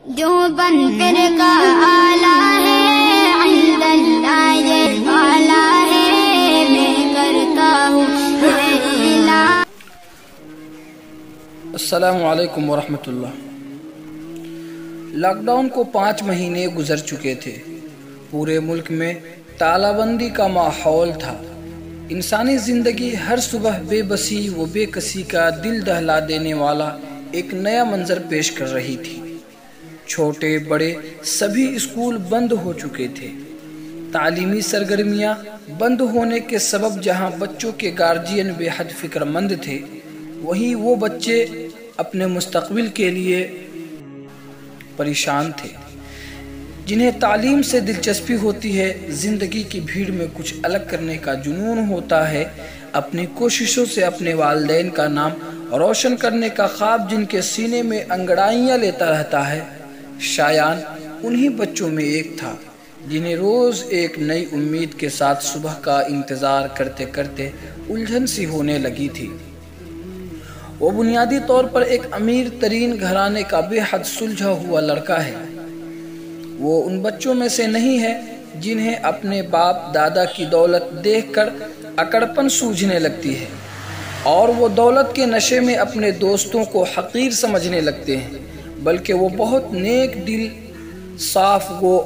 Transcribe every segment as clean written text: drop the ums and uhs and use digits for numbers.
جو بن کر کا آلہ ہے عند اللہ یہ آلہ ہے میں کرتا ہوں السلام علیکم ورحمۃ اللہ۔ لاک ڈاؤن کو 5 مہینے گزر چکے تھے۔ پورے ملک میں تالا بندی کا ماحول تھا۔ انسانی زندگی ہر صبح بے بسی و بے کسی کا دل دہلا دینے والا ایک نیا منظر پیش کر رہی تھی۔ چھوٹے بڑے سبھی اسکول بند ہو چکے تھے۔ تعلیمی سرگرمیاں بند ہونے کے سبب جہاں بچوں کے گارجین بے حد فکر مند تھے، وہیں وہ بچے اپنے مستقبل کے لیے پریشان تھے۔ جنہیں تعلیم سے دلچسپی ہوتی ہے، زندگی کی بھیڑ میں کچھ الگ کرنے کا جنون ہوتا ہے، اپنی کوششوں سے اپنے والدین کا نام روشن کرنے کا خواب جن کے سینے میں انگڑائیاں لیتا رہتا ہے، شایان انہی بچوں میں ایک تھا جنہیں روز ایک نئی امید کے ساتھ صبح کا انتظار کرتے کرتے الجھن سی ہونے لگی تھی۔ وہ بنیادی طور پر ایک امیر ترین گھرانے کا بے حد سلجھا ہوا لڑکا ہے۔ وہ ان بچوں میں سے نہیں ہے جنہیں اپنے باپ دادا کی دولت دیکھ کر اکڑپن سوجھنے لگتی ہے اور وہ دولت کے نشے میں اپنے دوستوں کو حقیر سمجھنے لگتے ہیں، بلکہ وہ بہت نیک دل، صاف گو،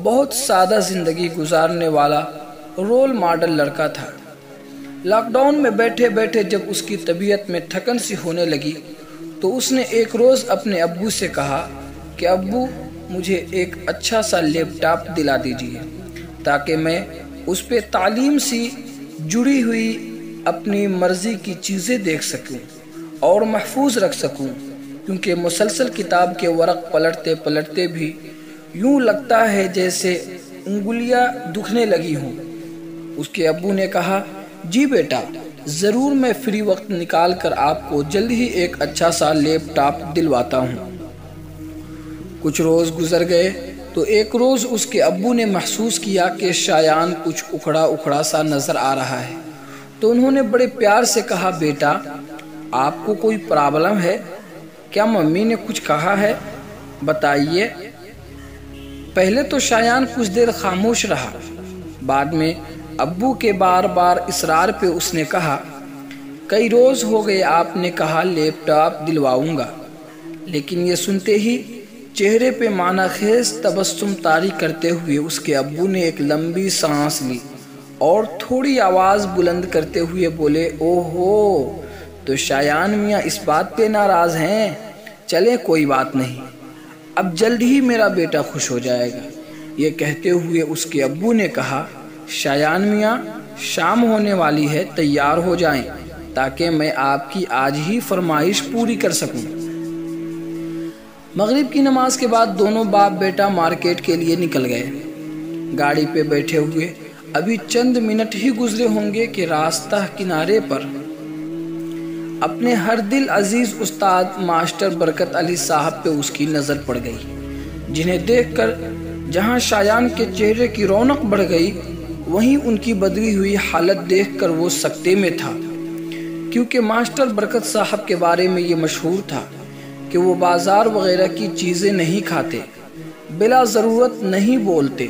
بہت سادہ زندگی گزارنے والا رول ماڈل لڑکا تھا۔ لاک ڈاؤن میں بیٹھے بیٹھے جب اس کی طبیعت میں تھکن سی ہونے لگی تو اس نے ایک روز اپنے ابو سے کہا کہ ابو، مجھے ایک اچھا سا لیپ ٹاپ دلا دیجیے تاکہ میں اس پہ تعلیم سے جڑی ہوئی اپنی مرضی کی چیزیں دیکھ سکوں اور محفوظ رکھ سکوں، کیونکہ مسلسل کتاب کے ورق پلٹتے پلٹتے بھی یوں لگتا ہے جیسے انگلیاں دکھنے لگی ہوں۔ اس کے ابو نے کہا، جی بیٹا، ضرور میں فری وقت نکال کر آپ کو جلد ہی ایک اچھا سا لیپ ٹاپ دلواتا ہوں۔ کچھ روز گزر گئے تو ایک روز اس کے ابو نے محسوس کیا کہ شایان کچھ اکھڑا اکھڑا سا نظر آ رہا ہے، تو انہوں نے بڑے پیار سے کہا، بیٹا، آپ کو کوئی پرابلم ہے کیا؟ ممی نے کچھ کہا ہے؟ بتائیے۔ پہلے تو شایان کچھ دیر خاموش رہا، بعد میں ابو کے بار بار اصرار پہ اس نے کہا، کئی روز ہو گئے آپ نے کہا لیپ ٹاپ دلواؤں گا، لیکن یہ سنتے ہی چہرے پہ معنی خیز تبسم طاری کرتے ہوئے اس کے ابو نے ایک لمبی سانس لی اور تھوڑی آواز بلند کرتے ہوئے بولے، اوہو، تو شایان میاں اس بات پہ ناراض ہیں؟ چلیں کوئی بات نہیں، اب جلد ہی میرا بیٹا خوش ہو جائے گا۔ یہ کہتے ہوئے اس کے ابو نے کہا، شایان میاں، شام ہونے والی ہے، تیار ہو جائیں تاکہ میں آپ کی آج ہی فرمائش پوری کر سکوں۔ مغرب کی نماز کے بعد دونوں باپ بیٹا مارکیٹ کے لیے نکل گئے۔ گاڑی پہ بیٹھے ہوئے ابھی چند منٹ ہی گزرے ہوں گے کہ راستہ کنارے پر اپنے ہر دل عزیز استاد ماسٹر برکت علی صاحب پہ اس کی نظر پڑ گئی، جنہیں دیکھ کر جہاں شایان کے چہرے کی رونق بڑھ گئی، وہیں ان کی بدلی ہوئی حالت دیکھ کر وہ سکتے میں تھا، کیونکہ ماسٹر برکت صاحب کے بارے میں یہ مشہور تھا کہ وہ بازار وغیرہ کی چیزیں نہیں کھاتے، بلا ضرورت نہیں بولتے،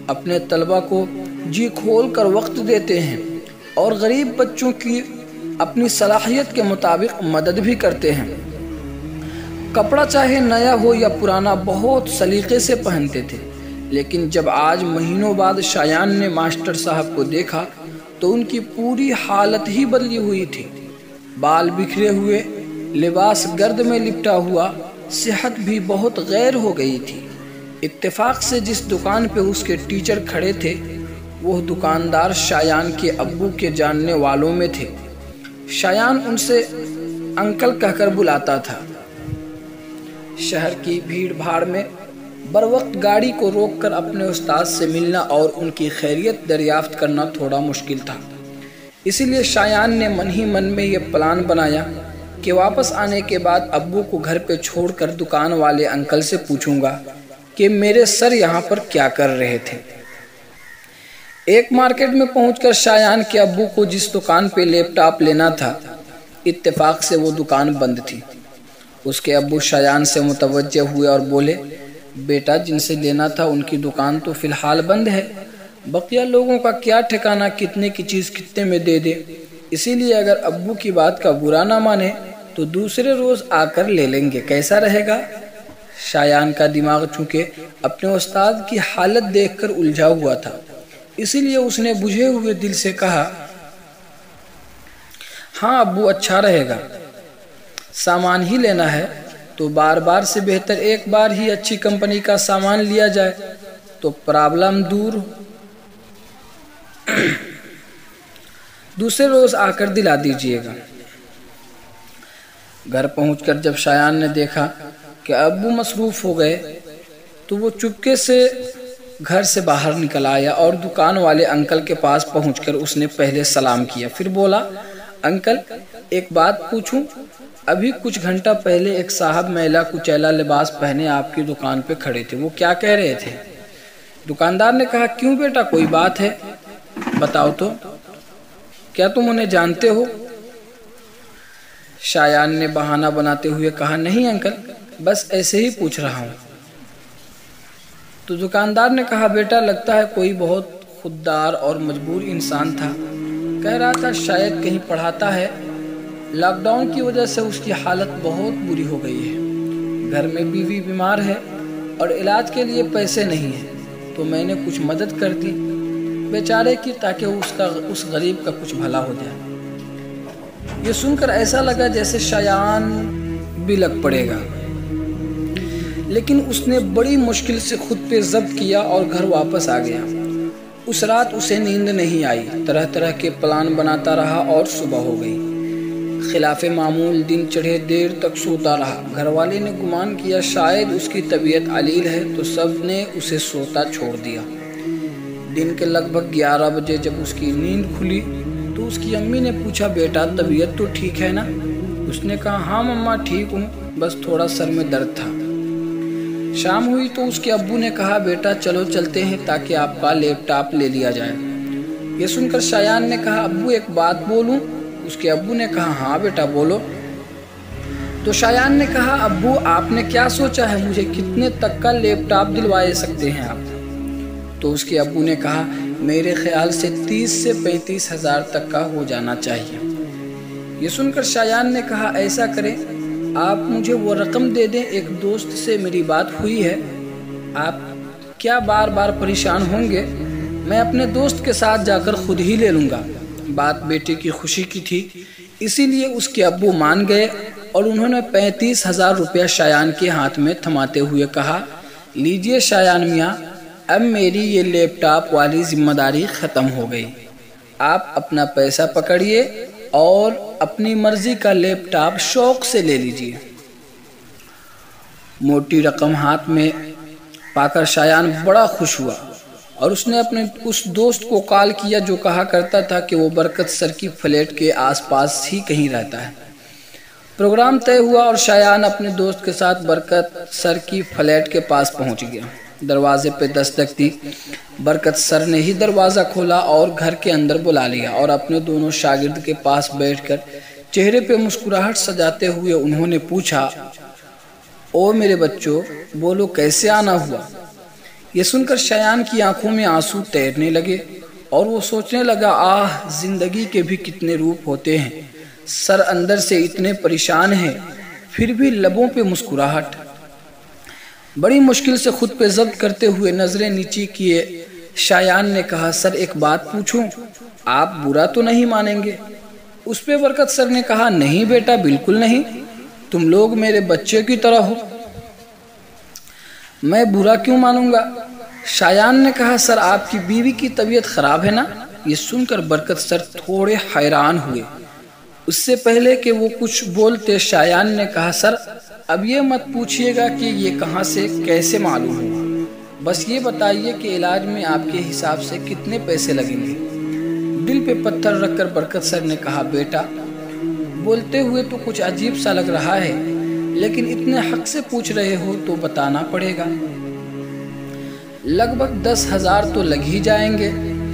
اپنے طلبہ کو جی کھول کر وقت دیتے ہیں اور غریب بچوں کی اپنی صلاحیت کے مطابق مدد بھی کرتے ہیں۔ کپڑا چاہے نیا ہو یا پرانا بہت سلیقے سے پہنتے تھے، لیکن جب آج مہینوں بعد شایان نے ماسٹر صاحب کو دیکھا تو ان کی پوری حالت ہی بدلی ہوئی تھی۔ بال بکھرے ہوئے، لباس گرد میں لپٹا ہوا، صحت بھی بہت غیر ہو گئی تھی۔ اتفاق سے جس دکان پہ اس کے ٹیچر کھڑے تھے، وہ دکاندار شایان کے ابو کے جاننے والوں میں تھے۔ شایان ان سے انکل کہہ کر بلاتا تھا۔ شہر کی بھیڑ بھاڑ میں بروقت گاڑی کو روک کر اپنے استاد سے ملنا اور ان کی خیریت دریافت کرنا تھوڑا مشکل تھا، اسی لیے شایان نے من ہی من میں یہ پلان بنایا کہ واپس آنے کے بعد ابو کو گھر پہ چھوڑ کر دکان والے انکل سے پوچھوں گا کہ میرے سر یہاں پر کیا کر رہے تھے۔ ایک مارکیٹ میں پہنچ کر شایان کے ابو کو جس دکان پہ لیپ ٹاپ لینا تھا، اتفاق سے وہ دکان بند تھی۔ اس کے ابو شایان سے متوجہ ہوئے اور بولے، بیٹا جن سے لینا تھا ان کی دکان تو فی الحال بند ہے، بقیہ لوگوں کا کیا ٹھکانہ کتنے کی چیز کتنے میں دے دے، اسی لیے اگر ابو کی بات کا برا نہ مانے تو دوسرے روز آ کر لے لیں گے، کیسا رہے گا؟ شایان کا دماغ چونکہ اپنے استاد کی حالت دیکھ کر الجھا ہوا تھا، اسی لیے اس نے بجھے ہوئے دل سے کہا، ہاں ابو اچھا رہے گا، سامان ہی لینا ہے تو بار بار سے بہتر ایک بار ہی اچھی کمپنی کا سامان لیا جائے تو پرابلم دور، دوسرے روز آ کر دلا دیجئے گا۔ گھر پہنچ کر جب شایان نے دیکھا کہ ابو مصروف ہو گئے تو وہ چپکے سے گھر سے باہر نکل آیا اور دکان والے انکل کے پاس پہنچ کر اس نے پہلے سلام کیا، پھر بولا، انکل ایک بات پوچھوں؟ ابھی کچھ گھنٹہ پہلے ایک صاحب میلا کچیلا لباس پہنے آپ کی دکان پہ کھڑے تھے، وہ کیا کہہ رہے تھے؟ دکاندار نے کہا، کیوں بیٹا کوئی بات ہے؟ بتاؤ تو، کیا تم انہیں جانتے ہو؟ شایان نے بہانہ بناتے ہوئے کہا، نہیں انکل، بس ایسے ہی پوچھ رہا ہوں۔ تو دکاندار نے کہا، بیٹا لگتا ہے کوئی بہت خوددار اور مجبور انسان تھا، کہہ رہا تھا شاید کہیں پڑھاتا ہے، لاک ڈاؤن کی وجہ سے اس کی حالت بہت بری ہو گئی ہے، گھر میں بیوی بیمار ہے اور علاج کے لیے پیسے نہیں ہیں، تو میں نے کچھ مدد کر دی بیچارے کی تاکہ اس غریب کا کچھ بھلا ہو جائے۔ یہ سن کر ایسا لگا جیسے شایان بھی لگ پڑے گا، لیکن اس نے بڑی مشکل سے خود پہ ضبط کیا اور گھر واپس آ گیا۔ اس رات اسے نیند نہیں آئی، طرح طرح کے پلان بناتا رہا اور صبح ہو گئی۔ خلاف معمول دن چڑھے دیر تک سوتا رہا، گھر والے نے گمان کیا شاید اس کی طبیعت علیل ہے تو سب نے اسے سوتا چھوڑ دیا۔ دن کے لگ بھگ 11 بجے جب اس کی نیند کھلی تو اس کی امی نے پوچھا، بیٹا طبیعت تو ٹھیک ہے نا؟ اس نے کہا، ہاں مما ٹھیک ہوں، بس تھوڑا سر میں درد تھا۔ شام ہوئی تو اس کے ابو نے کہا، بیٹا چلو چلتے ہیں تاکہ آپ کا لیپ ٹاپ لے لیا جائے۔ یہ سن کر شایان نے کہا، ابو ایک بات بولوں؟ اس کے ابو نے کہا، ہاں بیٹا بولو۔ تو شایان نے کہا، ابو آپ نے کیا سوچا ہے، مجھے کتنے تک کا لیپ ٹاپ دلوائے سکتے ہیں آپ؟ تو اس کے ابو نے کہا، میرے خیال سے 30 سے 35 ہزار تک کا ہو جانا چاہیے۔ یہ سن کر شایان نے کہا، ایسا کریں آپ مجھے وہ رقم دے دیں، ایک دوست سے میری بات ہوئی ہے، آپ کیا بار بار پریشان ہوں گے؟ میں اپنے دوست کے ساتھ جا کر خود ہی لے لوں گا۔ بات بیٹے کی خوشی کی تھی، اسی لیے اس کے ابو مان گئے اور انہوں نے 35,000 روپیہ شایان کے ہاتھ میں تھماتے ہوئے کہا، لیجئے شایان میاں، اب میری یہ لیپ ٹاپ والی ذمہ داری ختم ہو گئی، آپ اپنا پیسہ پکڑیے اور اپنی مرضی کا لیپ ٹاپ شوق سے لے لیجئے۔ موٹی رقم ہاتھ میں پا کر شایان بڑا خوش ہوا اور اس نے اپنے اس دوست کو کال کیا جو کہا کرتا تھا کہ وہ برکت سر کی فلیٹ کے آس پاس ہی کہیں رہتا ہے۔ پروگرام طے ہوا اور شایان اپنے دوست کے ساتھ برکت سر کی فلیٹ کے پاس پہنچ گیا۔ دروازے پہ دستک دی، برکت سر نے ہی دروازہ کھولا اور گھر کے اندر بلا لیا اور اپنے دونوں شاگرد کے پاس بیٹھ کر چہرے پہ مسکراہٹ سجاتے ہوئے انہوں نے پوچھا، او میرے بچوں بولو کیسے آنا ہوا؟ یہ سن کر شایان کی آنکھوں میں آنسو تیرنے لگے اور وہ سوچنے لگا، آہ زندگی کے بھی کتنے روپ ہوتے ہیں، سر اندر سے اتنے پریشان ہیں پھر بھی لبوں پہ مسکراہٹ۔ بڑی مشکل سے خود پہ ضبط کرتے ہوئے نظریں نیچی کیے شایان نے کہا، سر ایک بات پوچھوں، آپ برا تو نہیں مانیں گے؟ اس پہ برکت سر نے کہا، نہیں بیٹا بالکل نہیں، تم لوگ میرے بچے کی طرح ہو، میں برا کیوں مانوں گا؟ شایان نے کہا، سر آپ کی بیوی کی طبیعت خراب ہے نا؟ یہ سن کر برکت سر تھوڑے حیران ہوئے۔ اس سے پہلے کہ وہ کچھ بولتے شایان نے کہا، سر اب یہ مت پوچھئے گا کہ یہ کہاں سے کیسے معلوم ہوا، بس یہ بتائیے کہ علاج میں آپ کے حساب سے کتنے پیسے لگیں گے؟ دل پہ پتھر رکھ کر برکت سر نے کہا، بیٹا بولتے ہوئے تو کچھ عجیب سا لگ رہا ہے، لیکن اتنے حق سے پوچھ رہے ہو تو بتانا پڑے گا۔ لگ بھگ 10,000 تو لگ ہی جائیں گے۔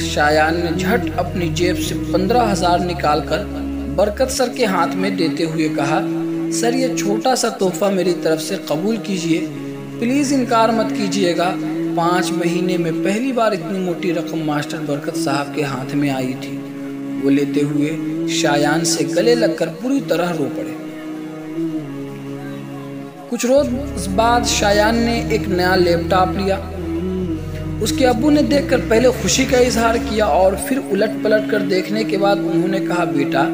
شایان نے جھٹ اپنی جیب سے 15,000 نکال کر برکت سر کے ہاتھ میں دیتے ہوئے کہا، سر یہ چھوٹا سا تحفہ میری طرف سے قبول کیجئے، پلیز انکار مت کیجئے گا، 5 مہینے میں پہلی بار اتنی موٹی رقم ماسٹر برکت صاحب کے ہاتھ میں آئی تھی۔ وہ لیتے ہوئے شایان سے گلے لگ کر پوری طرح رو پڑے۔ کچھ روز بعد شایان نے ایک نیا لیپ ٹاپ لیا۔ اس کے ابو نے دیکھ کر پہلے خوشی کا اظہار کیا اور پھر الٹ پلٹ کر دیکھنے کے بعد انہوں نے کہا، بیٹا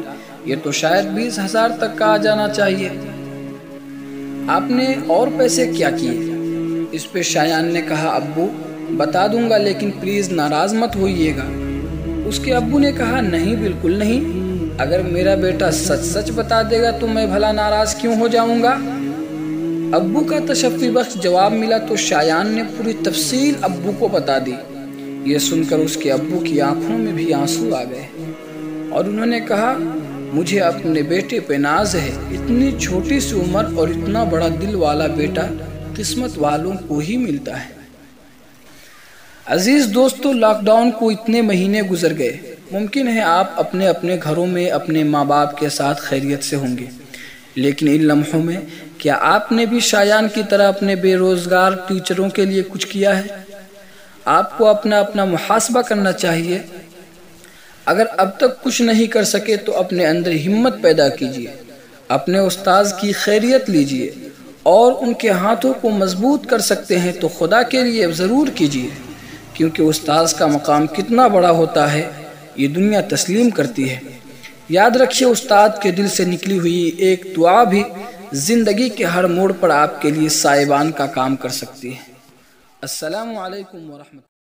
یہ تو شاید 20,000 تک کا آ جانا چاہیے، آپ نے اور پیسے کیا کیے؟ اس پہ شایان نے کہا، ابو بتا دوں گا لیکن پلیز ناراض مت ہوئیے گا۔ اس کے ابو نے کہا، نہیں بالکل نہیں، اگر میرا بیٹا سچ سچ بتا دے گا تو میں بھلا ناراض کیوں ہو جاؤں گا؟ ابو کا تشفی بخش جواب ملا تو شایان نے پوری تفصیل ابو کو بتا دی۔ یہ سن کر اس کے ابو کی آنکھوں میں بھی آنسو آ گئے اور انہوں نے کہا، مجھے اپنے بیٹے پہ ناز ہے، اتنی چھوٹی سی عمر اور اتنا بڑا دل والا بیٹا قسمت والوں کو ہی ملتا ہے۔ عزیز دوستو، لاک ڈاؤن کو اتنے مہینے گزر گئے، ممکن ہے آپ اپنے اپنے گھروں میں اپنے ماں باپ کے ساتھ خیریت سے ہوں گے، لیکن ان لمحوں میں کیا آپ نے بھی شایان کی طرح اپنے بے روزگار ٹیچروں کے لیے کچھ کیا ہے؟ آپ کو اپنا محاسبہ کرنا چاہیے۔ اگر اب تک کچھ نہیں کر سکے تو اپنے اندر ہمت پیدا کیجیے، اپنے استاذ کی خیریت لیجیے اور ان کے ہاتھوں کو مضبوط کر سکتے ہیں تو خدا کے لیے ضرور کیجیے، کیونکہ استاذ کا مقام کتنا بڑا ہوتا ہے یہ دنیا تسلیم کرتی ہے۔ یاد رکھیے، استاد کے دل سے نکلی ہوئی ایک دعا بھی زندگی کے ہر موڑ پر آپ کے لیے سائبان کا کام کر سکتی ہے۔ السلام علیکم ورحمۃ اللہ۔